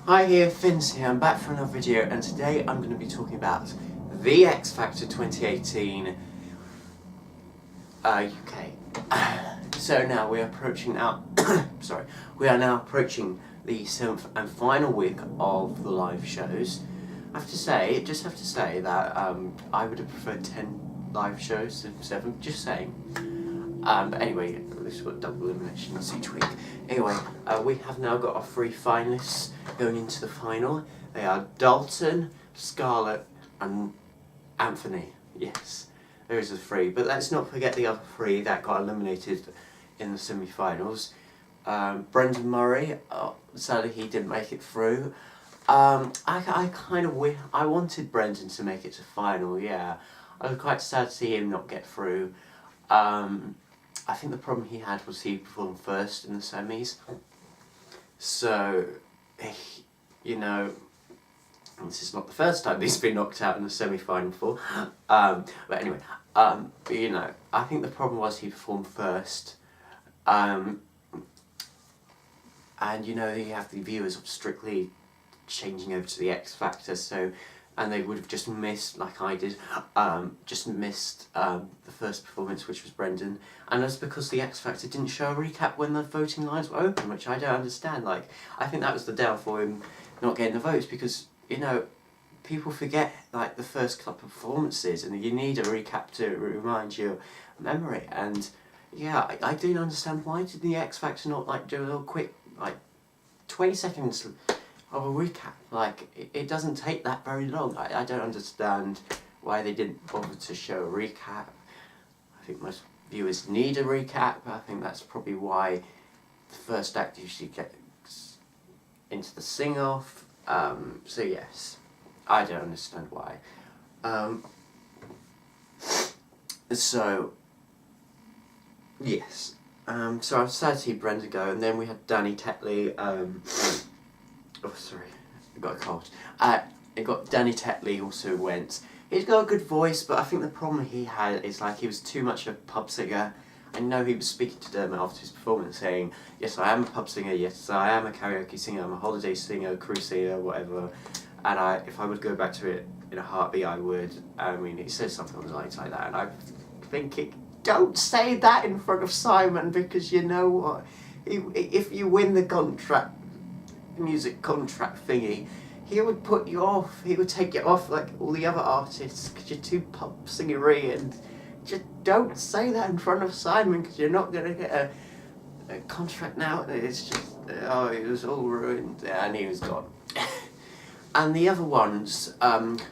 Hi here, Finns here, I'm back for another video and today I'm going to be talking about the X Factor 2018 UK. So now we're approaching now, we are now approaching the 7th and final week of the live shows. I have to say that I would have preferred 10 live shows than 7, just saying. But anyway, at least we've got double eliminations each week. Anyway, we have now got our 3 finalists going into the final. They are Dalton, Scarlett and Anthony. Yes, there is a 3. But let's not forget the other 3 that got eliminated in the semi-finals. Brendan Murray, sadly he didn't make it through. I wanted Brendan to make it to final, yeah. I was quite sad to see him not get through. I think the problem he had was he performed first in the semis. So, you know, this is not the first time he's been knocked out in the semi-final for. But anyway, you know, I think the problem was he performed first. And you know, you have the viewers strictly changing over to the X Factor, so, and they would have just missed, like I did, the first performance, which was Brendan, and that's because the X Factor didn't show a recap when the voting lines were open, which I don't understand. Like, I think that was the downfall of him not getting the votes, because, you know, people forget, like, the first couple of performances, and you need a recap to remind your memory, and, yeah, I didn't understand why did the X Factor not, like, do a little quick, like, 20 seconds of a recap. Like, it doesn't take that very long. I don't understand why they didn't bother to show a recap. I think most viewers need a recap. I think that's probably why the first act usually gets into the sing-off. So yes, I don't understand why. So, yes. So I was sad to see Brenda go, and then we had Danny Tetley, oh sorry, I got a cold. Danny Tetley also went. He's got a good voice, but I think the problem he had is, like, he was too much a pub singer. I know he was speaking to Dermot after his performance saying, yes, I am a pub singer, yes, I am a karaoke singer, I'm a holiday singer, cruise singer, whatever. And if I would go back to it in a heartbeat, I would. I mean, he says something on the lines like that, and I'm thinking, don't say that in front of Simon, because you know what? If you win the music contract thingy, he would put you off. He would take you off like all the other artists because you're too pop singery, and just don't say that in front of Simon because you're not going to get a contract now. It's just, oh, it was all ruined, and he was gone. And the other ones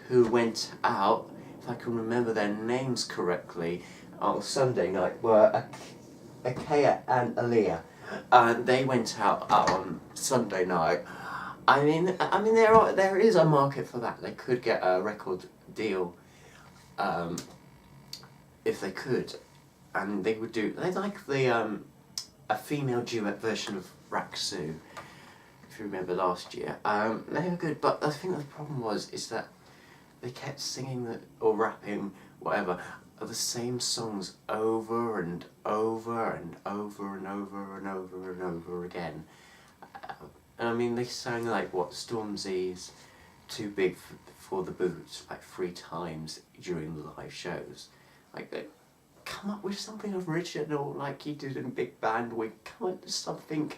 who went out, if I can remember their names correctly, on Sunday night were Akea and Aaliyah. They went out on Sunday night. I mean, there is a market for that. They could get a record deal, if they could, and they would do. They like a female duet version of Raksu, if you remember last year. They were good, but I think the problem is that they kept singing or rapping, whatever, the same songs over and over and over and over and over and over again. And I mean, they sang like what, Stormzy's Too Big for the Boots like 3 times during the live shows. Like, they come up with something original like you did in Big Band Week. Come up with something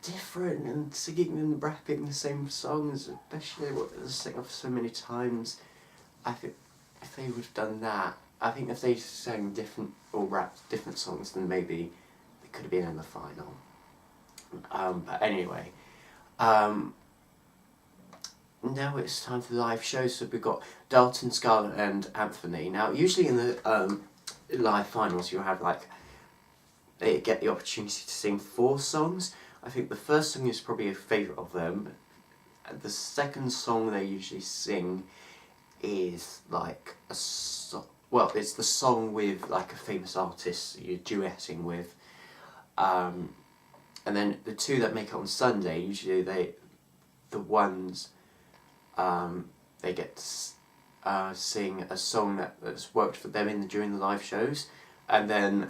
different, and singing and rapping the same songs, especially what they sing off so many times. I think if they would have done that, I think if they sang different or rapped different songs, then maybe they could have been in the final. But anyway, now it's time for the live shows. So we've got Dalton, Scarlett and Anthony. Now usually in the live finals you have, like, they get the opportunity to sing 4 songs. I think the first song is probably a favourite of them. The second song they usually sing is like well, it's the song with like a famous artist you're duetting with. And then the 2 that make it on Sunday, usually they get to sing a song that's worked for them during the live shows, and then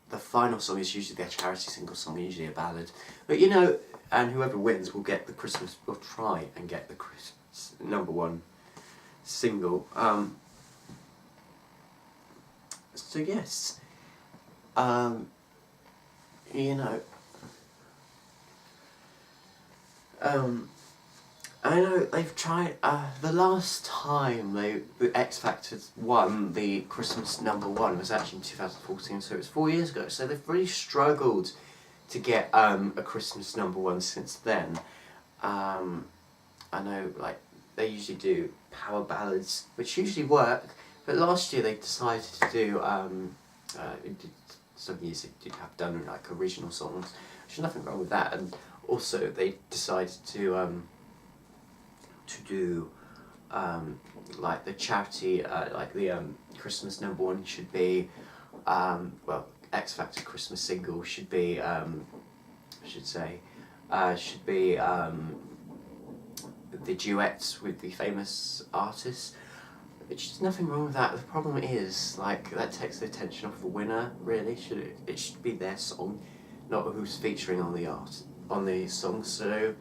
the final song is usually their charity single song, usually a ballad. But you know, and whoever wins will get the Christmas, will try and get the Christmas #1 single. So yes, you know, I know they've tried, the last time the X Factor won the Christmas #1 was actually in 2014, so it was 4 years ago, so they've really struggled to get a Christmas #1 since then. I know, like, they usually do power ballads, which usually work, but last year they decided to do, some years they did have done, like, original songs, there's nothing wrong with that, and also they decided to do like the charity, like the Christmas #1 should be, well, X Factor Christmas single should be, I should say, should be the duets with the famous artists, which is nothing wrong with that. The problem is, like, that takes the attention off the winner, really. It should be their song, not who's featuring on the song, so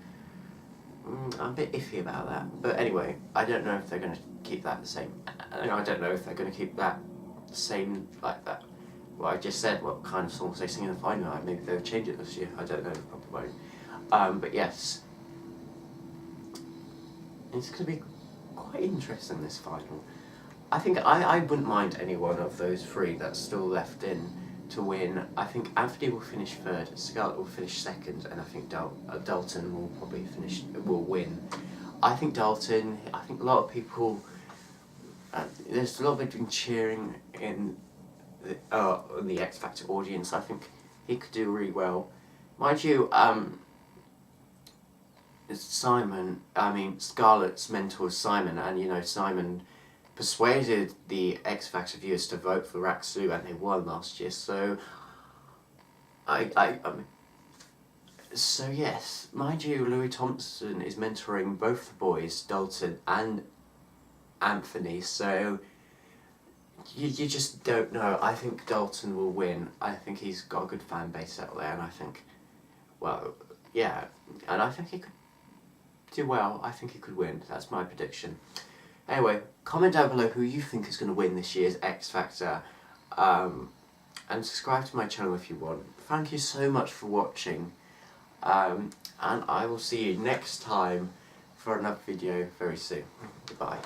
I'm a bit iffy about that. But anyway, I don't know if they're going to keep that the same. I don't know if they're going to keep that the same, like that. Well, I just said what kind of songs they sing in the final night. Maybe they'll change it this year. I don't know. They probably won't. But yes, it's going to be quite interesting, this final. I think I wouldn't mind any one of those three that's still left in to win. I think Anthony will finish third, Scarlett will finish second, and I think Dalton will probably will win. I think Dalton, I think a lot of people, there's a lot of people been cheering in the X Factor audience. I think he could do really well. Mind you, Scarlett's mentor is Simon, and you know, Simon persuaded the X Factor viewers to vote for Rak-Su, and they won last year. So, so yes, mind you, Louis Thompson is mentoring both the boys, Dalton and Anthony. So you just don't know. I think Dalton will win. I think he's got a good fan base out there, and I think, well, yeah, and I think he could do well. I think he could win. That's my prediction. Anyway, comment down below who you think is going to win this year's X Factor, and subscribe to my channel if you want. Thank you so much for watching, and I will see you next time for another video very soon. Goodbye.